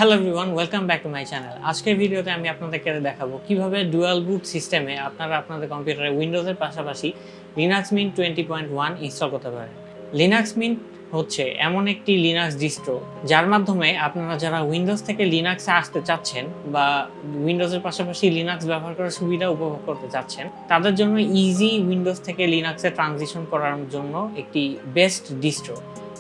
Hello everyone, welcome back to my channel. আজকের ভিডিওতে আমি আপনাদেরকে দেখাবো কিভাবে ডুয়াল বুট সিস্টেমে আপনারা আপনাদের কম্পিউটারে উইন্ডোজের পাশাপাশি লিনাক্সমিন্ট 20.1 ইনস্টল করতে পারেন। লিনাক্সমিন্ট হচ্ছে এমন একটি লিনাক্স ডিস্ট্রো যার মাধ্যমে আপনারা যারা উইন্ডোজ থেকে লিনাক্সে আসতে চাচ্ছেন বা উইন্ডোজের পাশাপাশি লিনাক্স ব্যবহার করার সুবিধা উপভোগ করতে চাচ্ছেন, তাদের জন্য ইজি উইন্ডোজ থেকে লিনাক্সে ট্রানজিশন করার জন্য একটি বেস্ট ডিস্ট্রো।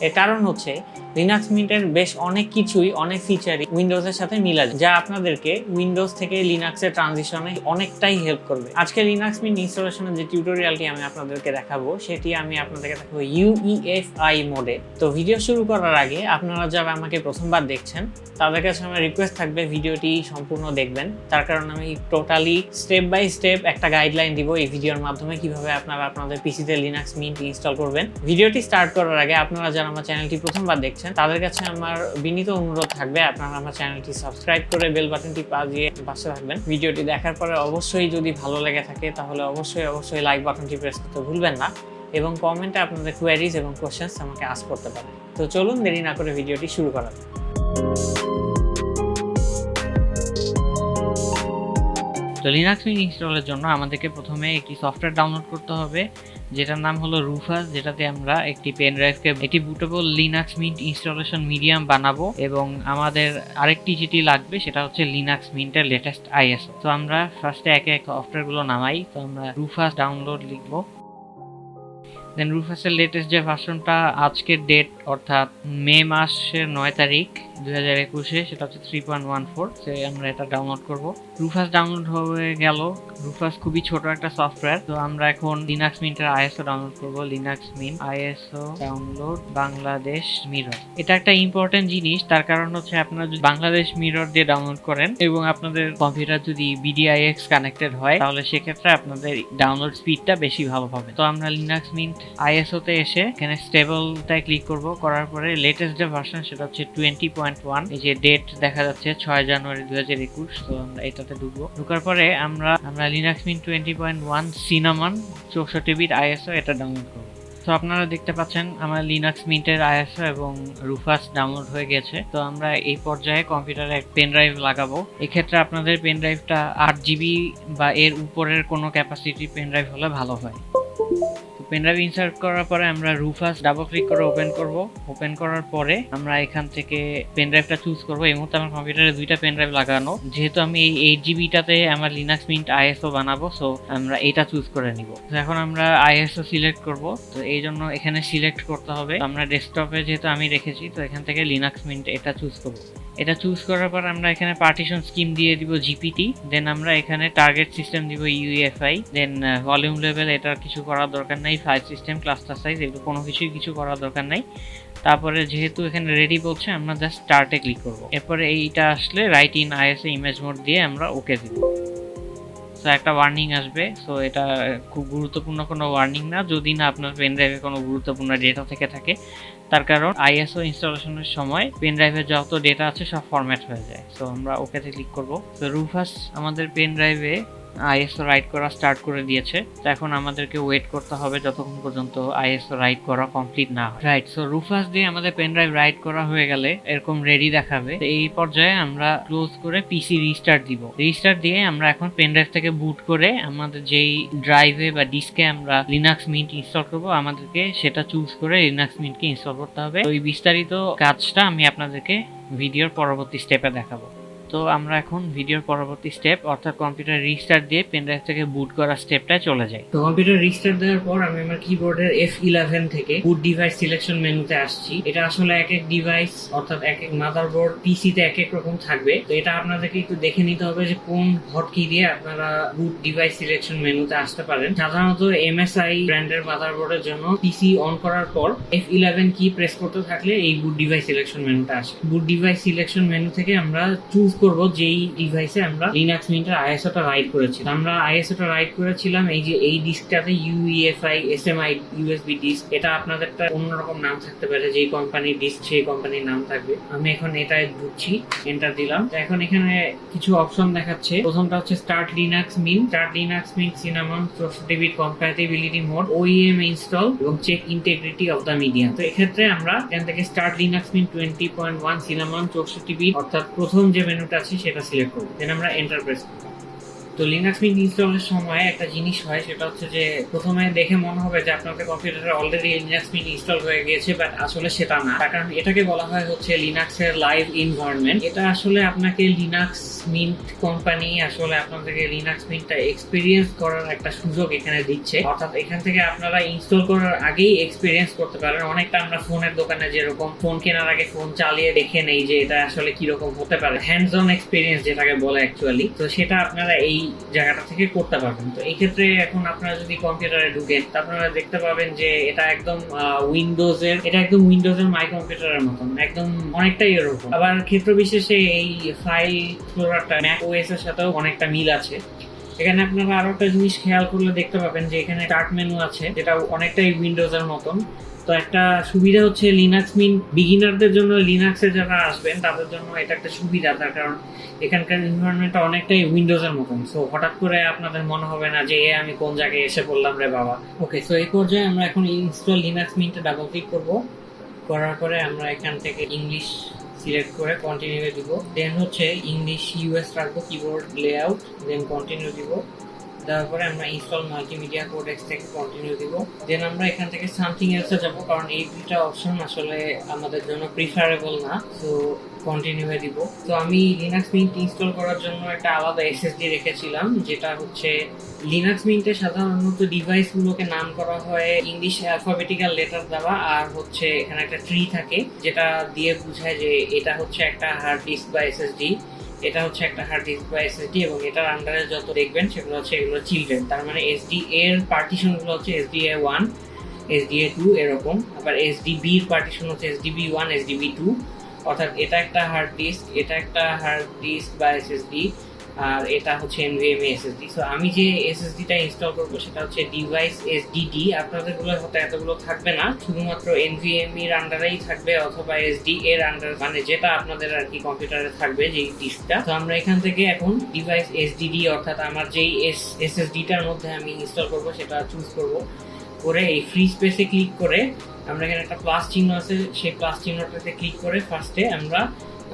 এর কারণ হচ্ছে লিনাক্সমিন্টের বেশ অনেক কিছুই, অনেক ফিচারই উইন্ডোজের সাথে মিলা যায়, যা আপনাদেরকে উইন্ডোজ থেকে লিনাক্সের ট্রানজিশনে অনেকটাই হেল্প করবে। আজকে লিনাক্সমিন্ট ইনস্টলেশনের যে টিউটোরিয়ালটি আমি আপনাদেরকে দেখাবো, সেটি আমি আপনাদেরকে দেখাবো UEFI মোডে। তো ভিডিও শুরু করার আগে আপনারা যারা আমাকে প্রথমবার দেখছেন, তাদের কাছে আমার রিকোয়েস্ট থাকবে ভিডিওটি সম্পূর্ণ দেখবেন। তার কারণ আমি টোটালি স্টেপ বাই স্টেপ একটা গাইডলাইন দিব এই ভিডিওর মাধ্যমে কিভাবে আপনারা আপনাদের পিসিতে লিনাক্সমিন্ট ইনস্টল করবেন। ভিডিওটি স্টার্ট করার আগে আপনারা যারা আমার চ্যানেলটি প্রথমবার দেখছেন, তাদের কাছে আমার বিনীত অনুরোধ থাকবে আপনারা আমার চ্যানেলটি সাবস্ক্রাইব করে বেল বাটনটি বাজিয়ে পাশে থাকবেন। ভিডিওটি দেখার পরে অবশ্যই যদি ভালো লেগে থাকে তাহলে অবশ্যই লাইক বাটনটি প্রেস করতে ভুলবেন না, এবং কমেন্টে আপনাদের কোয়েরিজ এবং কোশ্চেন্স আমাকে আস্ক করতে পারেন। তো চলুন দেরি না করে ভিডিওটি শুরু করা যাক। তো লিনাক্সমিন্ট ইনস্টলের জন্য আমাদেরকে প্রথমে একটি সফটওয়্যার ডাউনলোড করতে হবে, যেটার নাম হলো রুফাস, যেটাতে আমরা একটি পেন ড্রাইভকে একটি বুটেবল লিনাক্সমিন্ট ইনস্টলেশন মিডিয়াম বানাবো। এবং আমাদের আরেকটি যেটি লাগবে সেটা হচ্ছে লিনাক্সমিন্টের লেটেস্ট ISO। তো আমরা ফার্স্টে একে এক সফটওয়্যারগুলো নামাই। তো আমরা রুফাস ডাউনলোড লিখবো, দেন রুফাসের লেটেস্ট যে ভার্সনটা আজকের ডেট অর্থাৎ মে মাসের 9 তারিখ 2021, সেটা হচ্ছে 3.14। সে আমরা এটা ডাউনলোড করব। রুফাস ডাউনলোড হয়ে গেল। রুফাস খুবই ছোট একটা সফটওয়্যার। তো আমরা এখন লিনাক্সমিন্টের ISO ডাউনলোড করব। লিনাক্সমিন্ট ISO ডাউনলোড বাংলাদেশ মিরর। এটা একটা ইম্পর্টেন্ট জিনিস, তার কারণ হচ্ছে আপনারা যদি বাংলাদেশ মিরর দিয়ে ডাউনলোড করেন এবং আপনাদের কম্পিউটার যদি BDIX কানেক্টেড হয়, তাহলে সেক্ষেত্রে আপনাদের ডাউনলোড স্পিডটা বেশি ভালো পাবে। তো আমরা লিনাক্সমিন্ট ISO তে এসে এখানে স্টেবলটায় ক্লিক করব। করার পরে লেটেস্ট যে ভার্সন সেটা হচ্ছে 20.1। এই যে ডেট দেখা যাচ্ছে 6 জানুয়ারি 2021। তো আমরা এটাতে ঢুকবো। ঢোকার পরে আমরা লিনাক্সমিন্ট 20.1 সিনামন 64 বিট ISO এটা ডাউনলোড করব। তো আপনারা দেখতে পাচ্ছেন আমার লিনাক্সমিন্টের ISO এবং রুফাস ডাউনলোড হয়ে গেছে। তো আমরা এই পর্যায়ে কম্পিউটারে এক পেন ড্রাইভ লাগাবো। এক্ষেত্রে আপনাদের পেন ড্রাইভটা 8GB বা এর উপরের কোনো ক্যাপাসিটি পেন ড্রাইভ হলে ভালো হয়। পেন ড্রাইভ ইনসার্ট করার পরে আমরা রুফাস ডাবল ক্লিক করে ওপেন করব। ওপেন করার পরে আমরা এখান থেকে পেন ড্রাইভটা চুজ করব। এই মুহূর্তে আমার কম্পিউটারে দুইটা পেন ড্রাইভ লাগানো, যেহেতু আমি এই 8GBটাতে আমার লিনাক্সমিন্ট ISO বানাবো, সো আমরা এটা চুজ করে নিব। তো এখন আমরা ISO সিলেক্ট করব। তো এই জন্য এখানে সিলেক্ট করতে হবে। আমরা ডেস্কটপে যেহেতু আমি রেখেছি, তো এখান থেকে লিনাক্সমিন্ট এটা চুজ করব। এটা চুজ করার পর আমরা এখানে পার্টিশন স্কিম দিয়ে দিব GPT। দেন আমরা এখানে টার্গেট সিস্টেম দিব UEFI। দেন ভলিউম লেভেল এটার কিছু করার দরকার নাই। ফাইল সিস্টেম, ক্লাস্টার সাইজ, এগুলো কোনো কিছু করার দরকার নাই। তারপরে যেহেতু এখানে রেডি বলছে, আমরা জাস্ট স্টার্টে ক্লিক করব। এরপরে এইটা আসলে right in ISO image mode দিয়ে আমরা ওকে দিব। সো একটা ওয়ার্নিং আসবে। সো এটা খুব গুরুত্বপূর্ণ কোনো ওয়ার্নিং না, যদি না আপনার পেন ড্রাইভে কোনো গুরুত্বপূর্ণ ডেটা থেকে থাকে। তার কারণ ISO ইনস্টলেশনের সময় পেন ড্রাইভে যত ডেটা আছে সব ফরম্যাট হয়ে যায়। সো আমরা ওকেতে ক্লিক করব। তো রুফাস আমাদের পেন ড্রাইভে ISO রাইট করা স্টার্ট করে দিয়েছে। তো এখন আমাদেরকে ওয়েট করতে হবে যতক্ষণ পর্যন্ত ISO রাইট করা কমপ্লিট না হয়। রাইট, সো রুফাস দিয়ে আমাদের পেন ড্রাইভ রাইট করা হয়ে গেলে এরকম রেডি দেখাবে। তো এই পর্যায়ে আমরা ক্লোজ করে পিসি রিস্টার্ট দিব। রিস্টার্ট দিয়ে আমরা এখন পেন ড্রাইভ থেকে বুট করে আমাদের যেই ড্রাইভে বা ডিস্কে আমরা লিনাক্সমিন্ট ইনস্টল করব, আমাদেরকে সেটা চুজ করে লিনাক্সমিন্টকে ইনস্টল করতে হবে। ওই বিস্তারিত কাজটা আমি আপনাদেরকে ভিডিওর পরবর্তী স্টেপে দেখাবো। তো আমরা এখন ভিডিওর পরবর্তী স্টেপ অর্থাৎ কম্পিউটার রিস্টার্ট দিয়ে পেন ড্রাইভ থেকে বুট করার স্টেপটায় চলে যাই। তো কম্পিউটার রিস্টার্ট দেওয়ার পর আমি আমার কিবোর্ডের F11 থেকে বুট ডিভাইস সিলেকশন মেনুতে আসছি। এটা আসলে এক এক ডিভাইস অর্থাৎ এক এক মাদারবোর্ড পিসিতে এক এক রকম থাকবে। তো এটা আপনাদেরকে একটু দেখে নিতে হবে যে কোন হটকি দিয়ে আপনারা বুট ডিভাইস সিলেকশন মেনুতে আসতে পারেন। সাধারণত MSI ব্র্যান্ডের মাদারবোর্ডের জন্য পিসি অন করার পর F11 কি প্রেস করতে থাকলে এই বুট ডিভাইস সিলেকশন মেনুটা আসে। বুট ডিভাইস সিলেকশন মেনু থেকে আমরা চুজ করব যেই ডিভাইসে আমরা লিনাক্সমিন্টের আইএসওটা রাইট করেছি। আমরা আইএসওটা রাইট করেছিলাম এই যে এই ডিস্কটাতে UEFI SMI USB ডিস্ক। এটা আপনাদের একটা অন্যরকম নাম থাকতে পারে, যেই কোম্পানির ডিস্ক সেই কোম্পানির নাম থাকবে। আমি এখন এটাই ঢুকছি, এন্টার দিলাম। এখন এখানে কিছু অপশন দেখাচ্ছে। প্রথমটা হচ্ছে start Linux Mint, cinnamon 64 bit compatibility mode, OEM install এবং check integrity of the medium. তো এক্ষেত্রে আমরা এখান থেকে স্টার্ট লিনাক্সমিন্ট 20.1 সিনামন 64 বিট অর্থাৎ প্রথম যে মেনুটা আছে সেটা সিলেক্ট করব। দেন আমরা এন্টার প্রেস করব। তো লিনাক্সমিন্ট ইনস্টলের সময় একটা জিনিস হয়, সেটা হচ্ছে যে প্রথমে দেখে মনে হবে যে আপনাদের কম্পিউটারে অলরেডি লিনাক্সমিন্ট ইনস্টল হয়ে গিয়েছে, বাট আসলে সেটা না। তার কারণ এটাকে বলা হয় হচ্ছে লিনাক্সের লাইভ এনভায়রনমেন্ট। এটা আসলে আপনাকে লিনাক্সমিন্ট কোম্পানি আসলে আপনাদেরকে লিনাক্সমিন্টটা এক্সপেরিয়েন্স করার একটা সুযোগ এখানে দিচ্ছে। অর্থাৎ এখান থেকে আপনারা ইনস্টল করার আগেই এক্সপেরিয়েন্স করতে পারেন। অনেকটা আমরা ফোনের দোকানে যেরকম ফোন কেনার আগে ফোন চালিয়ে দেখে নেই যে এটা আসলে কিরকম হতে পারে, হ্যান্ডস অন এক্সপেরিয়েন্স যেটাকে বলে অ্যাকচুয়ালি, তো সেটা আপনারা এই জায়গাটা থেকে করতে পারবেন। তো এই ক্ষেত্রে এখন আপনারা যদি কম্পিউটারে ঢুকেন আপনারা দেখতে পাবেন যে এটা একদম উইন্ডোজের মাই কম্পিউটারের মতন, একদম অনেকটাই এরকম। আবার ক্ষেত্র বিশেষে এই ফাইল এক্সপ্লোরারটা ম্যাক ওএস এর সাথেও অনেকটা মিল আছে। এখানে আপনারা আরো একটা জিনিস খেয়াল করলে দেখতে পাবেন যে এখানে স্টার্ট মেনু আছে, যেটা অনেকটাই উইন্ডোজের মতন। তো একটা সুবিধা হচ্ছে লিনাক্সমিন্ট বিগিনারদের জন্য, লিনাক্সে যারা আসবেন তাদের জন্য এটা একটা সুবিধা, তার কারণ এখানকার এনভায়রনমেন্টটা অনেকটাই উইন্ডোজের মতন। সো হঠাৎ করে আপনাদের মনে হবে না যে আমি কোন জায়গায় এসে পড়লাম রে বাবা। ওকে, সো এই পর্যায়ে আমরা এখন ইনস্টল লিনাক্সমিন্টে ডাবল ক্লিক করব। করার পরে আমরা এখান থেকে ইংলিশ সিলেক্ট করে কন্টিনিউ দিব। দেন হচ্ছে ইংলিশ ইউএস রাখবো, কিবোর্ড লেআউট, দেন কন্টিনিউ দিব। তারপরে আমরা ইনস্টল মাল্টিমিডিয়া কোডেক্স থেকে কন্টিনিউ দিব। দেন আমরা এখান থেকে সামথিং এলসে যাব, কারণ এই দুইটা অপশন আসলে আমাদের জন্য প্রিফারেবল না। সো কন্টিনিউ দিব। তো আমি লিনাক্সমিন্ট ইনস্টল করার জন্য একটা আলাদা এসএসডি রেখেছিলাম, যেটা হচ্ছে লিনাক্সমিন্টে সাধারণত ডিভাইসগুলোকে নাম করা হয় ইংলিশ অ্যালফাবেটিক্যাল লেটার দেওয়া, আর হচ্ছে এখানে একটা ট্রি থাকে যেটা দিয়ে বোঝায় যে এটা হচ্ছে একটা হার্ড ডিস্ক বা এসএসডি, এটা হচ্ছে একটা হার্ড ডিস্ক বা এসএসডি, এবং এটার আন্ডারে যত দেখবেন সেগুলো হচ্ছে এগুলো চিলড্রেন। তার মানে এসডি এর পার্টিশন গুলো হচ্ছে SDA1 SDA2 এরকম। আবার SDB এর পার্টিশন হচ্ছে SDB1 SDB2। অর্থাৎ এটা একটা হার্ড ডিস্ক, এটা একটা হার্ড ডিস্ক বা এসএসডি, আর এটা হচ্ছে NVMe SSD। সো আমি যে এসএসডিটা ইনস্টল করবো সেটা হচ্ছে ডিভাইস SDD। আপনাদের গুলো হয়তো এতগুলো থাকবে না, শুধুমাত্র NVMe এর আন্ডারেই থাকবে অথবা SD এর আন্ডার, মানে যেটা আপনাদের আর কি কম্পিউটারে থাকবে যেই ডিস্কটা। তো আমরা এখান থেকে এখন ডিভাইস SDD অর্থাৎ আমার যেই SSDটার মধ্যে আমি ইনস্টল করবো সেটা চুজ করব। করে এই ফ্রি স্পেসে ক্লিক করে আমরা এখানে একটা প্লাস চিহ্ন আছে, সেই প্লাস চিহ্নটাতে ক্লিক করে ফার্স্টে আমরা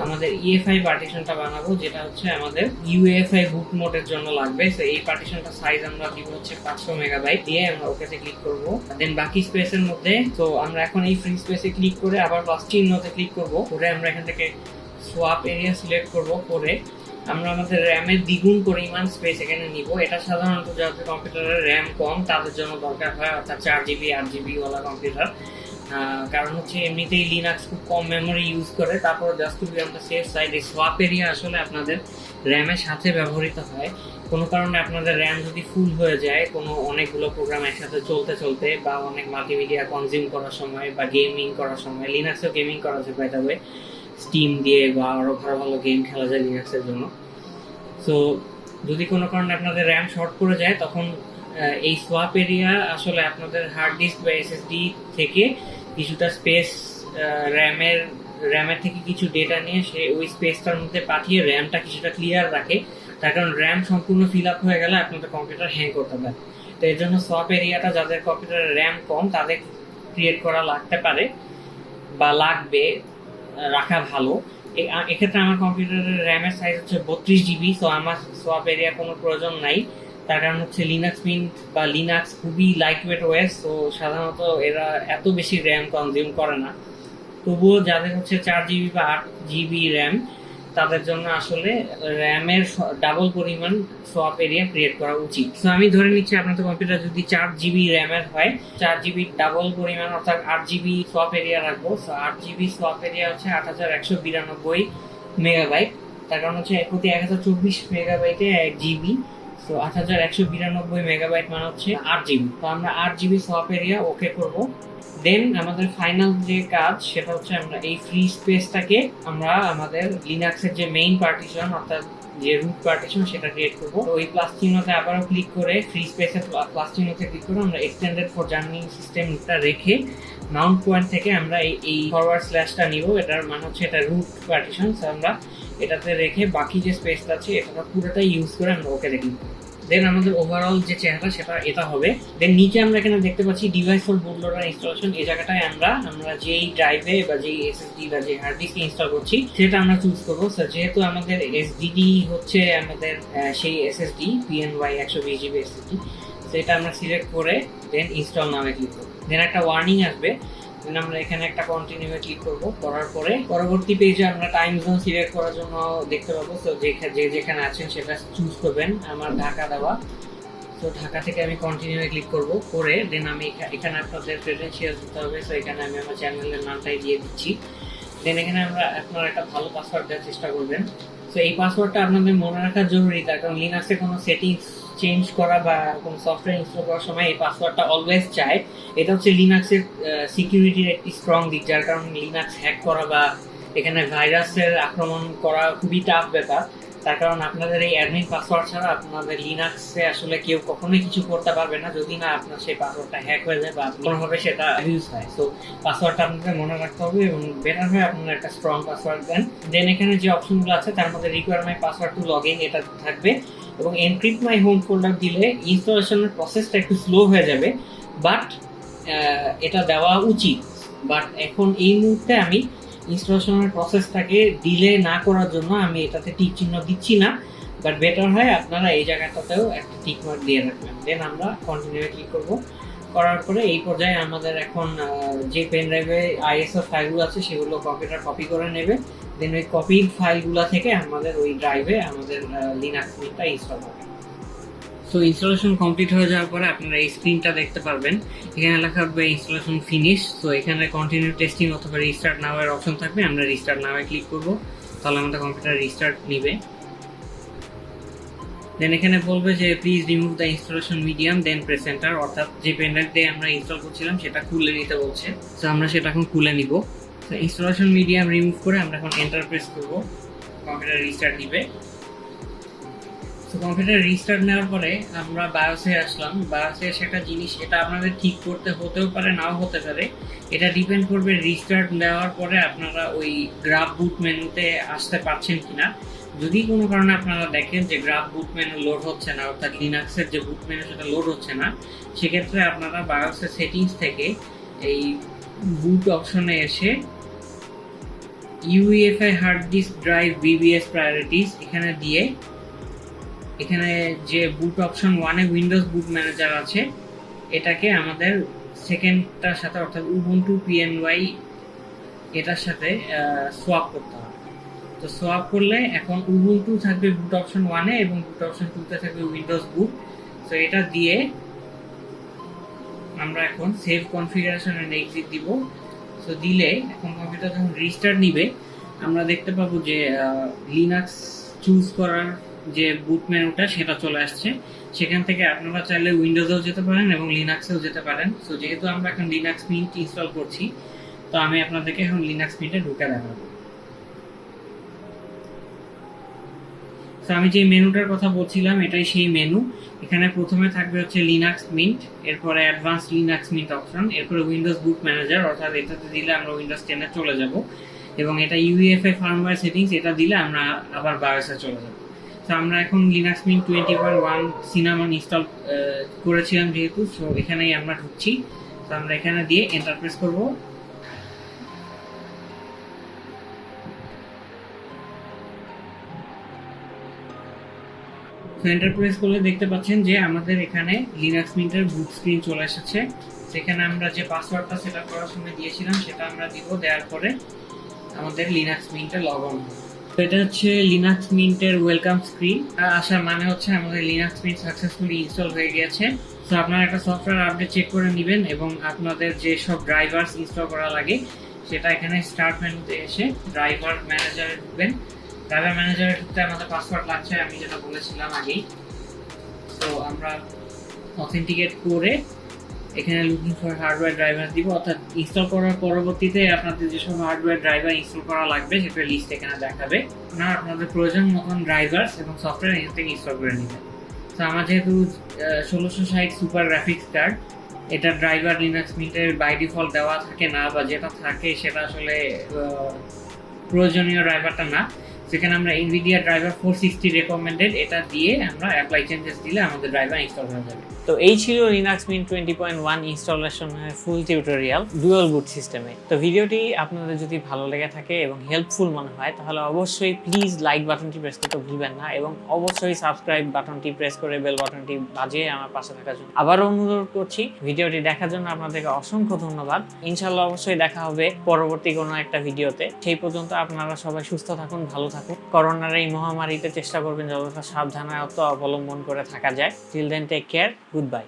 আমাদের EFI পার্টিশনটা বানাবো, যেটা হচ্ছে আমাদের UEFI বুট মোডের জন্য লাগবে। তো এই পার্টিশনটা সাইজ আমরা দিব হচ্ছে 500 মেগাবাইট, দিয়ে আমরা ওকেতে ক্লিক করব। দেন বাকি স্পেসের মধ্যে তো আমরা এখন এই ফ্রি স্পেসে ক্লিক করে আবার প্লাস চিহ্নতে ক্লিক করব। করে আমরা এখান থেকে সোয়াপ এরিয়া সিলেক্ট করব। করে আমরা আমাদের র্যামের দ্বিগুণ পরিমাণ স্পেস এখানে নিব। এটা সাধারণত যাদের কম্পিউটারের র্যাম কম তাদের জন্য দরকার হয়, অর্থাৎ 4GB 8GB ওয়ালা কম্পিউটার। কারণ হচ্ছে এমনিতেই লিনাক্স খুব কম মেমোরি ইউজ করে। তারপর just to be on the safe side এই সোয়াপ এরিয়া আসলে আপনাদের র্যামের সাথে ব্যবহৃত হয়। কোনো কারণে আপনাদের র্যাম যদি ফুল হয়ে যায় কোনো অনেকগুলো প্রোগ্রাম একসাথে চলতে বা অনেক মাল্টিমিডিয়া কনজিউম করার সময় বা গেমিং করার সময়, লিনাক্সেও গেমিং করা যায় বাই দ্য ওয়ে, স্টিম দিয়ে বা আরও ভালো গেম খেলা যায় লিনাক্সের জন্য। সো যদি কোনো কারণে আপনাদের র্যাম শর্ট করে যায় তখন এই সোয়াপ এরিয়া আসলে আপনাদের হার্ড ডিস্ক বা এসএসডি থেকে কিছুটা স্পেস র্যামের থেকে কিছু ডেটা নিয়ে সে ওই স্পেসটার মধ্যে পাঠিয়ে র্যামটা কিছুটা ক্লিয়ার রাখে। তার কারণ র্যাম সম্পূর্ণ ফিল আপ হয়ে গেলে আপনাদের কম্পিউটার হ্যাং করতে পারে। তো এর জন্য সোয়াপ এরিয়াটা যাদের কম্পিউটারের র্যাম কম তাদের ক্রিয়েট করা লাগতে পারে বা লাগবে, রাখা ভালো। এক্ষেত্রে আমার কম্পিউটারের র্যামের সাইজ হচ্ছে 32GB। সো আমার সোয়াপ এরিয়া কোনো প্রয়োজন নাই, তার কারণ হচ্ছে লিনাক্সমিন্ট বা লিনাক্স খুবই লাইট ওয়েট ওএস। তো সাধারণত এরা এত বেশি র্যাম কনজিউম করে না। তবুও যাদের হচ্ছে 4GB বা 8GB র্যাম তাদের জন্য আসলে র্যামের ডাবল পরিমাণ সোয়াপ এরিয়া ক্রিয়েট করা উচিত। তো আমি ধরে নিচ্ছি আপনাদের কম্পিউটার যদি 4GB র্যামের হয়, 4GB ডাবল পরিমাণ অর্থাৎ 8GB সোয়াপ এরিয়া রাখবো। 8GB সোয়াপ এরিয়া হচ্ছে 8192 মেগাবাইট। তার কারণ হচ্ছে প্রতি 1024 মেগাবাইটে 1GB, সো 8192 মেগাবাইট মানে হচ্ছে 8 জিবি। তো আমরা 8 জিবি সোয়াপ এরিয়া ওকে করব। দেন আমাদের ফাইনাল যে কাজ সেটা হচ্ছে আমরা এই ফ্রি স্পেসটাকে আমরা আমাদের লিনাক্সের যে মেইন পার্টিশন অর্থাৎ যে রুট পার্টিশন সেটা ক্রিয়েট করব। তো ওই প্লাস চিহ্নতে আবারও ক্লিক করে ফ্রি স্পেসে প্লাস চিহ্নতে ক্লিক করে আমরা এক্সটেন্ডেড ফর জার্নি সিস্টেমটা রেখে মাউন্ট পয়েন্ট থেকে আমরা এই ফরওয়ার্ড স্ল্যাশটা নিব, এটার মানে হচ্ছে এটা রুট পার্টিশন। আমরা এটাতে রেখে বাকি যে স্পেসটা আছে এটা পুরোটাই ইউজ করে আমরা ওকে দেখি। দেন আমাদের ওভারঅল যে চেহারা সেটা এটা হবে। দেন নিচে আমরা এখানে দেখতে পাচ্ছি device for boot loader installation. এই জায়গাটায় আমরা যেই ড্রাইভে বা যেই এসএসডি বা যে হার্ড ডিস্কে ইনস্টল করছি সেটা আমরা চুজ করবো। যেহেতু আমাদের এসডিডি হচ্ছে আমাদের সেই এসএসডি পিএনওয়াই 120 জিবি এসএসডি, সেটা আমরা সিলেক্ট করে দেন ইনস্টল নামে ক্লিক করবো। দেন একটা ওয়ার্নিং আসবে, আমরা এখানে একটা কন্টিনিউ ক্লিক করব। করার পরে পরবর্তী পেজে আমরা টাইম জোন সিলেক্ট করার জন্য দেখতে পাবো। তো যেখানে আছেন সেটা চুজ করবেন। আমার ঢাকা দেওয়া, তো ঢাকা থেকে আমি কন্টিনিউ ক্লিক করব। করে দেন আমি এখানে আপনাদের ক্রেডেনশিয়াল দিতে হবে। তো এখানে আমি আমার চ্যানেলের নামটাই দিয়ে দিচ্ছি। দেন এখানে আপনারা একটা ভালো পাসওয়ার্ড দেওয়ার চেষ্টা করবেন। তো এই পাসওয়ার্ডটা আপনাদের মনে রাখা জরুরি, তার কারণ লিনাক্সে কোনো সেটিংস চেঞ্জ করা বা কোনো সফটওয়্যার ইনস্টল করার সময় এই পাসওয়ার্ডটা অলওয়েজ চায়। এটা হচ্ছে লিনাক্সের সিকিউরিটির একটি স্ট্রং দিক, যার কারণে লিনাক্স হ্যাক করা বা এখানে ভাইরাসের আক্রমণ করা খুবই টাফ ব্যাপার। তার কারণ আপনাদের এই অ্যাডমিন পাসওয়ার্ড ছাড়া আপনাদের লিনাক্সে আসলে কেউ কখনোই কিছু করতে পারবে না, যদি না আপনার সেই পাসওয়ার্ডটা হ্যাক হয়ে যায় বা কোনোভাবে সেটা ইউজ হয়। তো পাসওয়ার্ডটা আপনাদের মনে রাখতে হবে এবং বেটার হয় আপনারা একটা স্ট্রং পাসওয়ার্ড দেন। দেন এখানে যে অপশনগুলো আছে তার মধ্যে require my password to log in এটা থাকবে এবং এনক্রিপ্ট মাই হোম ফোল্ডার দিলে ইনস্টলেশনের প্রসেসটা একটু স্লো হয়ে যাবে, বাট এটা দেওয়া উচিত। বাট এখন এই মুহূর্তে আমি ইনস্টলেশনের প্রসেসটাকে ডিলে না করার জন্য আমি এটাতে টিক চিহ্ন দিচ্ছি না, বাট বেটার হয় আপনারা এই জায়গাটাতেও একটা টিক মার্ক দিয়ে রাখবেন। দেন আমরা কন্টিনিউ ক্লিক করব। করার পরে এই পর্যায়ে আমাদের এখন যে পেন ড্রাইভে আইএসও ফাইলগুলো আছে সেগুলো কম্পিউটার কপি করে নেবে। দেন ওই কপিড ফাইলগুলো থেকে আমাদের ওই ড্রাইভে আমাদের লিনাক্সমিন্টটা ইনস্টল হবে। সো ইনস্টলেশন কমপ্লিট হয়ে যাওয়ার পরে আপনারা এই স্ক্রিনটা দেখতে পারবেন। এখানে লেখা থাকবে ইনস্টলেশন ফিনিশ। তো এখানে কন্টিনিউ টেস্টিং অথবা রিস্টার্ট নাও এর অপশন থাকবে, আমরা রিস্টার্ট নাও এ ক্লিক করব, তাহলে আমাদের কম্পিউটার রিস্টার্ট নিবে। দেন এখানে বলবে যে please remove the installation medium then press enter, অর্থাৎ যে পেন ড্রাইভ দিয়ে আমরা ইনস্টল করছিলাম সেটা খুলে নিতে বলছে। তো আমরা সেটা এখন খুলে নিব। তো ইনস্টলেশন মিডিয়াম রিমুভ করে আমরা এখন এন্টার প্রেস করব, কম্পিউটার রিস্টার্ট নিবে। কম্পিউটার রিস্টার্ট নেওয়ার পরে আমরা বায়োসে আসলাম। বায়োসে সেটা জিনিস, এটা আপনাদের ঠিক করতে হতেও পারে নাও হতে পারে, এটা ডিপেন্ড করবে রিস্টার্ট নেওয়ার পরে আপনারা ওই গ্রাব বুট মেনুতে আসতে পারছেন কিনা। যদি কোনো কারণে আপনারা দেখেন যে গ্রাব বুট মেনু লোড হচ্ছে না, অর্থাৎ লিনাক্সের যে বুট মেনু সেটা লোড হচ্ছে না, সেক্ষেত্রে আপনারা বায়োসের সেটিংস থেকে এই বুট অপশনে এসে UEFI hard disk drive BBS priorities এখানে দিয়ে এখানে যে বুট অপশন 1 এ উইন্ডোজ বুট ম্যানেজার আছে এটাকে আমাদের সেকেন্ডটার সাথে অর্থাৎ উবুন্টু পিএনওয়াই এটার সাথে সোয়াপ করতে হবে। তো সোয়াপ করলে এখন উবুন্টু থাকবে বুট অপশন 1 এ এবং বুট অপশন 2 তে থাকবে উইন্ডোজ বুট। তো এটা দিয়ে আমরা এখন সেভ কনফিগারেশন এন্ড এক্সিট দিব। তো দিলে এখন কম্পিউটার যখন রিস্টার্ট নিবে আমরা দেখতে পাবো যে লিনাক্স চুজ করার যে বুট মেনুটা সেটা চলে আসছে। সেখান থেকে আপনারা চাইলে উইন্ডোজেও যেতে পারেন এবং লিনাক্সেও যেতে পারেন। সো যেহেতু আমরা এখন লিনাক্সমিন্ট ইনস্টল করছি, তো আমি আপনাদেরকে এখন লিনাক্সমিন্টে ঢুকে দেখাবো। তো আমি যে মেনুটার কথা বলছিলাম এটাই সেই মেনু। এখানে প্রথমে থাকবে হচ্ছে লিনাক্সমিন্ট, এরপরে অ্যাডভান্স লিনাক্সমিন্ট অপশন, এরপরে উইন্ডোজ বুট ম্যানেজার, অর্থাৎ এটাতে দিলে আমরা উইন্ডোজ 10 এ চলে যাব, এবং এটা UEFI ফার্মওয়্যার সেটিংস, এটা দিলে আমরা আবার বায়োসে চলে যাব। তো আমরা এখন লিনাক্সমিন্ট 20.1 সিনামন ইনস্টল করেছিলাম যেহেতু, সো এখানেই আমরা ঢুকছি। তো আমরা এখানে দিয়ে এন্টার প্রেস করব। এন্টার প্রেস করলে দেখতে পাচ্ছেন যে আমাদের এখানে লিনাক্সমিন্টের বুট স্ক্রিন চলে এসেছে। সেখানে আমরা যে পাসওয়ার্ডটা সেট আপ করার সময় দিয়েছিলাম সেটা আমরা দিব। দেওয়ার পরে আমাদের লিনাক্সমিন্টে লগ অন। তো এটা হচ্ছে লিনাক্সমিন্টের ওয়েলকাম স্ক্রিন। আসার মানে হচ্ছে আমাদের লিনাক্সমিন্ট সাকসেসফুলি ইনস্টল হয়ে গেছে। তো আপনারা একটা সফটওয়্যার আপডেট চেক করে নেবেন এবং আপনাদের যে সব ড্রাইভারস ইনস্টল করা লাগে সেটা এখানে স্টার্ট মেনুতে এসে ড্রাইভার ম্যানেজারে ঢুকবেন। ড্রাইভার ম্যানেজারে ঢুকতে আমাদের পাসওয়ার্ড লাগছে, আমি যেটা বলেছিলাম আগেই। তো আমরা অথেন্টিকেট করে এখানে লুকিং ফর হার্ডওয়্যার ড্রাইভার দিব, অর্থাৎ ইনস্টল করার পরবর্তীতে আপনাদের যেসব হার্ডওয়্যার ড্রাইভার ইনস্টল করা লাগবে সেটা লিস্ট এখানে দেখাবে। আপনাদের প্রয়োজন মতন ড্রাইভার এবং সফটওয়্যার এখান থেকে ইনস্টল করে নেবেন। তো আমার যেহেতু 1660 সুপার গ্রাফিক্স কার্ড, এটা ড্রাইভার লিনাক্সমিন্টের বাই ডিফল্ট দেওয়া থাকে না, বা যেটা থাকে সেটা আসলে প্রয়োজনীয় ড্রাইভারটা না। সেখানে আমরা NVIDIA ড্রাইভার 460 রেকমেন্ডেড এটা দিয়ে আমরা অ্যাপ্লাই চেঞ্জেস দিলে আমাদের ড্রাইভার ইনস্টল হয়ে যাবে। তো এই ছিল লিনাক্সমিন্ট 20.1 ইনস্টলেশনের ফুল টিউটোরিয়াল ডুয়াল বুট সিস্টেমে। তো ভিডিওটি আপনাদের যদি ভালো লেগে থাকে এবং হেল্পফুল মনে হয় তাহলে অবশ্যই প্লিজ লাইক বাটনটি প্রেস করতে ভুলবেন না, এবং অবশ্যই সাবস্ক্রাইব বাটনটি প্রেস করে বেল বাটনটি বাজিয়ে আমার পাশে থাকার জন্য আবারও অনুরোধ করছি। ভিডিওটি দেখার জন্য আপনাদেরকে অসংখ্য ধন্যবাদ। ইনশাআল্লাহ অবশ্যই দেখা হবে পরবর্তী কোনো একটা ভিডিওতে। সেই পর্যন্ত আপনারা সবাই সুস্থ থাকুন, ভালো থাকুন। করোনার এই মহামারীতে চেষ্টা করবেন যতটা সাবধানতা অবলম্বন করে থাকা যায়। Till then take care, good bye.